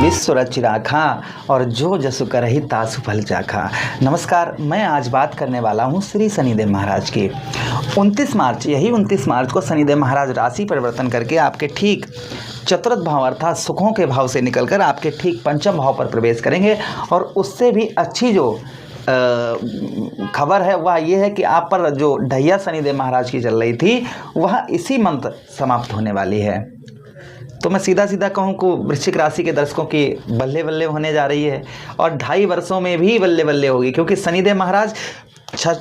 विश्व रच राखा और जो जसु करहि तासु फल चाखा। नमस्कार, मैं आज बात करने वाला हूँ श्री शनिदेव महाराज की। 29 मार्च, यही 29 मार्च को शनिदेव महाराज राशि परिवर्तन करके आपके ठीक चतुर्थ भाव अर्थात सुखों के भाव से निकलकर आपके ठीक पंचम भाव पर प्रवेश करेंगे। और उससे भी अच्छी जो खबर है वह ये है कि आप पर जो ढैया शनिदेव महाराज की चल रही थी वह इसी मंथ समाप्त होने वाली है। तो मैं सीधा सीधा कहूँ कि वृश्चिक राशि के दर्शकों की बल्ले बल्ले होने जा रही है और 2.5 वर्षों में भी बल्ले बल्ले होगी, क्योंकि शनिदेव महाराज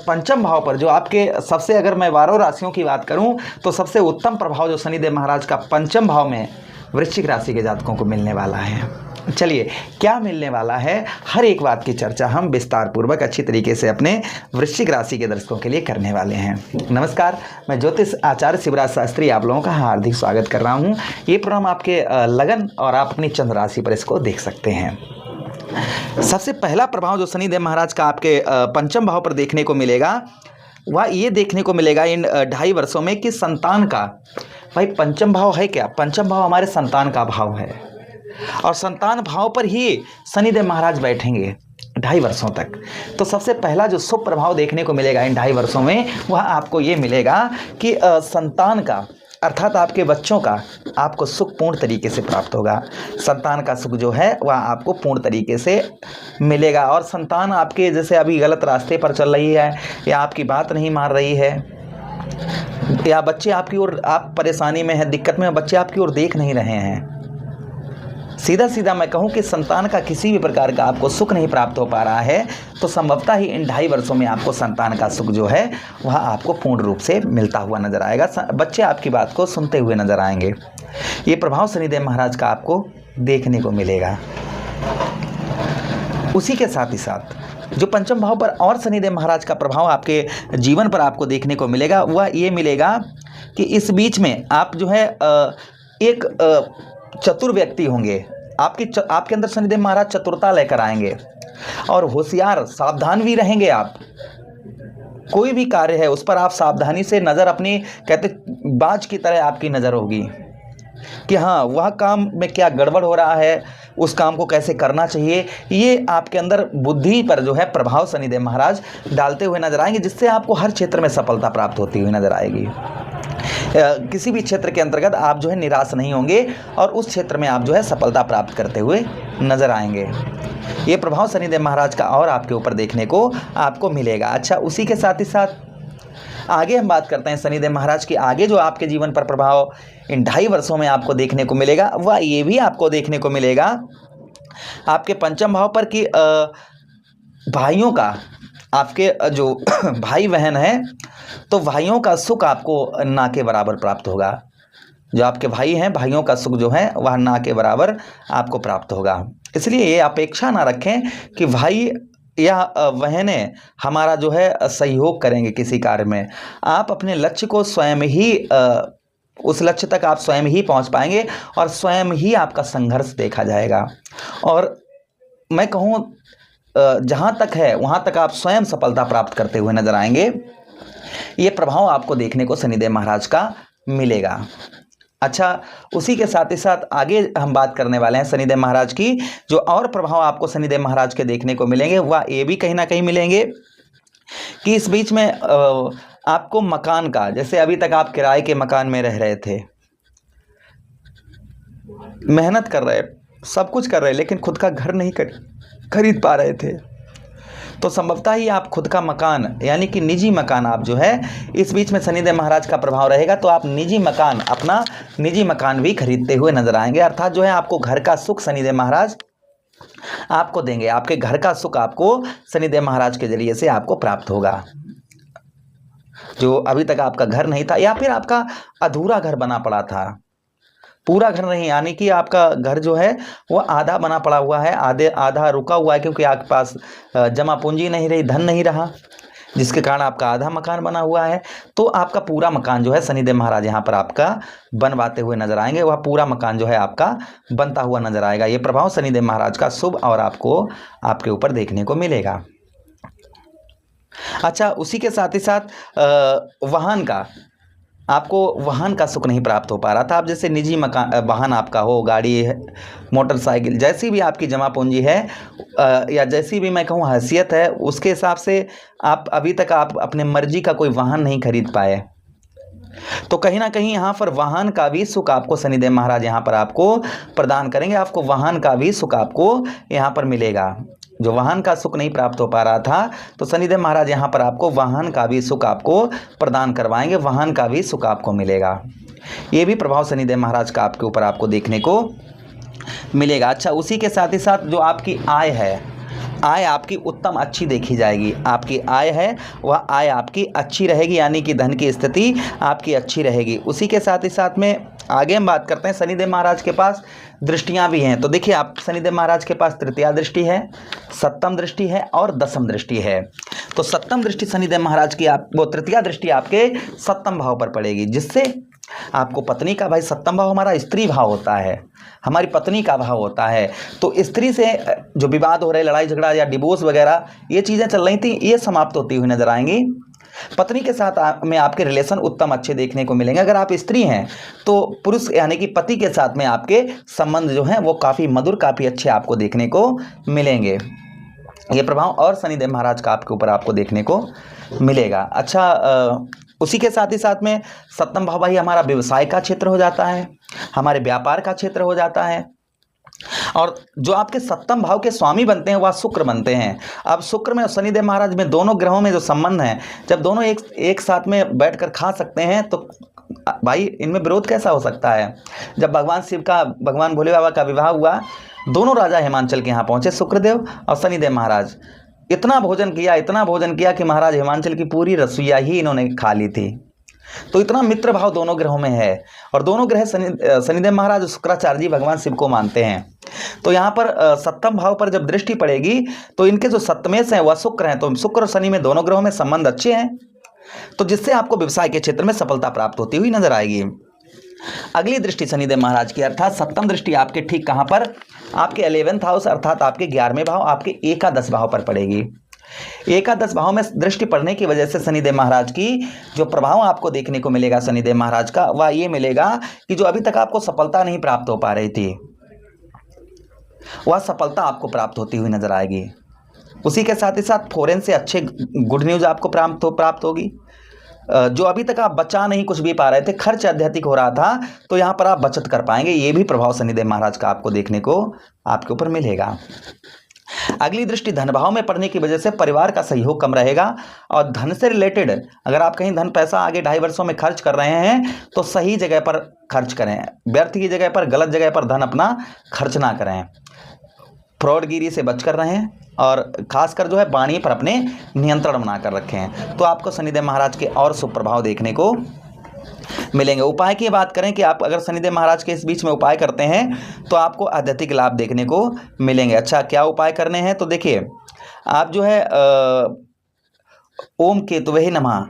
पंचम भाव पर जो आपके सबसे, अगर मैं 12 राशियों की बात करूं तो सबसे उत्तम प्रभाव जो शनिदेव महाराज का पंचम भाव में वृश्चिक राशि के जातकों को मिलने वाला है। चलिए, क्या मिलने वाला है, हर एक बात की चर्चा हम विस्तार पूर्वक अच्छी तरीके से अपने वृश्चिक राशि के दर्शकों के लिए करने वाले हैं। नमस्कार, मैं ज्योतिष आचार्य शिवराज शास्त्री आप लोगों का हार्दिक स्वागत कर रहा हूं। ये प्रोग्राम आपके लगन और आप अपनी चंद्र राशि पर इसको देख सकते हैं। सबसे पहला प्रभाव जो शनिदेव महाराज का आपके पंचम भाव पर देखने को मिलेगा वह ये देखने को मिलेगा इन 2.5 वर्षों में कि संतान का, भाई पंचम भाव है क्या, पंचम भाव हमारे संतान का भाव है और संतान भाव पर ही शनिदेव महाराज बैठेंगे 2.5 वर्षों तक। तो सबसे पहला जो शुभ प्रभाव देखने को मिलेगा इन 2.5 वर्षों में वह आपको ये मिलेगा कि संतान का अर्थात आपके बच्चों का आपको सुख पूर्ण तरीके से प्राप्त होगा। संतान का सुख जो है वह आपको पूर्ण तरीके से मिलेगा। और संतान आपके जैसे अभी गलत रास्ते पर चल रही है या आपकी बात नहीं मान रही है या बच्चे आपकी ओर, आप परेशानी में हैं, दिक्कत में, बच्चे आपकी ओर देख नहीं रहे हैं, सीधा सीधा मैं कहूं कि संतान का किसी भी प्रकार का आपको सुख नहीं प्राप्त हो पा रहा है, तो संभवतः ही इन 2.5 वर्षों में आपको संतान का सुख जो है वह आपको पूर्ण रूप से मिलता हुआ नजर आएगा। बच्चे आपकी बात को सुनते हुए नजर आएंगे। ये प्रभाव शनिदेव महाराज का आपको देखने को मिलेगा। उसी के साथ ही साथ जो पंचम भाव पर और शनिदेव महाराज का प्रभाव आपके जीवन पर आपको देखने को मिलेगा वह ये मिलेगा कि इस बीच में आप जो है एक चतुर व्यक्ति होंगे। आपके अंदर शनिदेव महाराज चतुरता लेकर आएंगे और होशियार, सावधान भी रहेंगे। आप कोई भी कार्य है उस पर आप सावधानी से नज़र, अपनी कहते बाज की तरह आपकी नज़र होगी कि हाँ, वह काम में क्या गड़बड़ हो रहा है, उस काम को कैसे करना चाहिए। ये आपके अंदर बुद्धि पर जो है प्रभाव शनिदेव महाराज डालते हुए नजर आएंगे, जिससे आपको हर क्षेत्र में सफलता प्राप्त होती हुई नजर आएगी। किसी भी क्षेत्र के अंतर्गत आप जो है निराश नहीं होंगे और उस क्षेत्र में आप जो है सफलता प्राप्त करते हुए नजर आएंगे। ये प्रभाव शनिदेव महाराज का और आपके ऊपर देखने को आपको मिलेगा। अच्छा, उसी के साथ ही साथ आगे हम बात करते हैं शनिदेव महाराज की। आगे जो आपके जीवन पर प्रभाव इन 2.5 वर्षों में आपको देखने को मिलेगा वह ये भी आपको देखने को मिलेगा आपके पंचम भाव पर कि भाइयों का, आपके जो भाई बहन हैं तो भाइयों का सुख आपको ना के बराबर प्राप्त होगा। जो आपके भाई हैं, भाइयों का सुख जो है वह ना के बराबर आपको प्राप्त होगा। इसलिए ये अपेक्षा ना रखें कि भाई या बहनें हमारा जो है सहयोग करेंगे किसी कार्य में। आप अपने लक्ष्य को स्वयं ही उस लक्ष्य तक आप स्वयं ही पहुंच पाएंगे और स्वयं ही आपका संघर्ष देखा जाएगा। और मैं कहूँ जहाँ तक है वहाँ तक आप स्वयं सफलता प्राप्त करते हुए नजर आएंगे। ये प्रभाव आपको देखने को शनिदेव महाराज का मिलेगा। अच्छा, उसी के साथ ही साथ आगे हम बात करने वाले हैं शनिदेव महाराज की। जो और प्रभाव आपको शनिदेव महाराज के देखने को मिलेंगे वह ये भी कहीं ना कहीं मिलेंगे कि इस बीच में आपको मकान का, जैसे अभी तक आप किराए के मकान में रह रहे थे, मेहनत कर रहे, सब कुछ कर रहे, लेकिन खुद का घर नहीं खरीद पा रहे थे, तो संभवतः ही आप खुद का मकान यानी कि निजी मकान आप जो है इस बीच में शनिदेव महाराज का प्रभाव रहेगा तो आप निजी मकान, अपना निजी मकान भी खरीदते हुए नजर आएंगे। अर्थात जो है आपको घर का सुख शनिदेव महाराज आपको देंगे। आपके घर का सुख आपको शनिदेव महाराज के जरिए से आपको प्राप्त होगा। जो अभी तक आपका घर नहीं था या फिर आपका अधूरा घर बना पड़ा था, पूरा घर नहीं, यानी कि आपका घर जो है वो आधा बना पड़ा हुआ है, आधा रुका हुआ है क्योंकि आपके पास जमा पूंजी नहीं रही, धन नहीं रहा, जिसके कारण आपका आधा मकान बना हुआ है। तो आपका पूरा मकान जो है शनिदेव महाराज यहाँ पर आपका बनवाते हुए नजर आएंगे। वह पूरा मकान जो है आपका बनता हुआ नजर आएगा। ये प्रभाव शनिदेव महाराज का शुभ और आपको आपके ऊपर देखने को मिलेगा। अच्छा, उसी के साथ ही साथ वाहन का, आपको वाहन का सुख नहीं प्राप्त हो पा रहा था। आप जैसे निजी मकान वाहन आपका हो, गाड़ी है, मोटरसाइकिल, जैसी भी आपकी जमा पूंजी है या जैसी भी मैं कहूँ हैसियत है, उसके हिसाब से आप अभी तक आप अपने मर्जी का कोई वाहन नहीं खरीद पाए। तो कहीं ना कहीं यहाँ पर वाहन का भी सुख आपको शनिदेव महाराज यहाँ पर आपको प्रदान करेंगे। आपको वाहन का भी सुख आपको यहाँ पर मिलेगा। जो वाहन का सुख नहीं प्राप्त हो पा रहा था, तो शनिदेव महाराज यहाँ पर आपको वाहन का भी सुख आपको प्रदान करवाएंगे, वाहन का भी सुख आपको मिलेगा। ये भी प्रभाव शनिदेव महाराज का आपके ऊपर आपको देखने को मिलेगा। अच्छा, उसी के साथ ही साथ जो आपकी आय है, आय आपकी उत्तम अच्छी देखी जाएगी। आपकी आय है वह आय आपकी अच्छी रहेगी, यानी कि धन की स्थिति आपकी अच्छी रहेगी। उसी के साथ ही साथ में आगे हम बात करते हैं, शनिदेव महाराज के पास दृष्टियां भी हैं। तो देखिए, आप शनिदेव महाराज के पास तृतीया दृष्टि है, सप्तम दृष्टि है और दसम दृष्टि है। तो सप्तम दृष्टि शनिदेव महाराज की वो तृतीया दृष्टि आपके सप्तम भाव पर पड़ेगी, जिससे आपको पत्नी का, भाई सप्तम भाव हमारा स्त्री भाव होता है, हमारी पत्नी का भाव होता है। तो स्त्री से जो विवाद हो रहे, लड़ाई झगड़ा या डिवोर्स वगैरह ये चीज़ें चल रही थी, ये समाप्त होती हुई नजर आएंगी। पत्नी के साथ में आपके रिलेशन उत्तम अच्छे देखने को मिलेंगे। अगर आप स्त्री हैं तो पुरुष यानी कि पति के साथ में आपके संबंध जो हैं वो काफ़ी मधुर, काफ़ी अच्छे आपको देखने को मिलेंगे। ये प्रभाव और शनिदेव महाराज का आपके ऊपर आपको देखने को मिलेगा। अच्छा, उसी के साथ ही साथ में सप्तम भाव भाई हमारा व्यवसाय का क्षेत्र हो जाता है, हमारे व्यापार का क्षेत्र हो जाता है। और जो आपके सप्तम भाव के स्वामी बनते हैं वह शुक्र बनते हैं। अब शुक्र में और शनिदेव महाराज में, दोनों ग्रहों में जो संबंध है, जब दोनों एक साथ में बैठकर खा सकते हैं तो भाई इनमें विरोध कैसा हो सकता है। जब भगवान शिव का, भगवान भोले बाबा का विवाह हुआ, दोनों राजा हिमांचल के यहाँ पहुंचे, शुक्रदेव और शनिदेव महाराज। इतना भोजन किया कि महाराज हिमांचल की पूरी रसोइया ही इन्होंने खा ली थी। तो इतना मित्र भाव दोनों ग्रहों में है। और दोनों ग्रह शनिदेव महाराज शुक्राचार्य जी भगवान शिव को मानते हैं। तो यहाँ पर सप्तम भाव पर जब दृष्टि पड़ेगी तो इनके जो सप्तमेश हैं वह शुक्र हैं। तो शुक्र और शनि में, दोनों ग्रहों में संबंध अच्छे हैं, तो जिससे आपको व्यवसाय के क्षेत्र में सफलता प्राप्त होती हुई नजर आएगी। अगली दृष्टि शनिदेव महाराज की, अर्थात सप्तम दृष्टि आपके ठीक कहाँ पर, आपके 11th हाउस अर्थात आपके 11वें भाव, आपके एकादश भाव पर पड़ेगी। एकादश भाव में दृष्टि पड़ने की वजह से शनिदेव महाराज की जो प्रभाव आपको देखने को मिलेगा शनिदेव महाराज का, वह ये मिलेगा कि जो अभी तक आपको सफलता नहीं प्राप्त हो पा रही थी, वह सफलता आपको प्राप्त होती हुई नजर आएगी। उसी के साथ ही साथ फॉरेन से अच्छे गुड न्यूज आपको प्राप्त होगी। जो अभी तक आप बचा नहीं कुछ भी पा रहे थे, खर्च अत्यधिक हो रहा था, तो यहाँ पर आप बचत कर पाएंगे। ये भी प्रभाव शनिदेव महाराज का आपको देखने को आपके ऊपर मिलेगा। अगली दृष्टि धन भाव में पड़ने की वजह से परिवार का सहयोग कम रहेगा। और धन से रिलेटेड अगर आप कहीं धन पैसा आगे 2.5 वर्षों में खर्च कर रहे हैं तो सही जगह पर खर्च करें, व्यर्थ की जगह पर, गलत जगह पर धन अपना खर्च ना करें। फ्रॉडगिरी से बचकर रहें और खासकर जो है वाणी पर अपने नियंत्रण बनाकर रखें, तो आपको शनिदेव महाराज के और शुभ प्रभाव देखने को मिलेंगे। उपाय की बात करें कि आप अगर शनिदेव महाराज के इस बीच में उपाय करते हैं तो आपको आध्यात्मिक लाभ देखने को मिलेंगे। अच्छा, क्या उपाय करने हैं, तो देखिए आप जो है ओम केतुवे नमः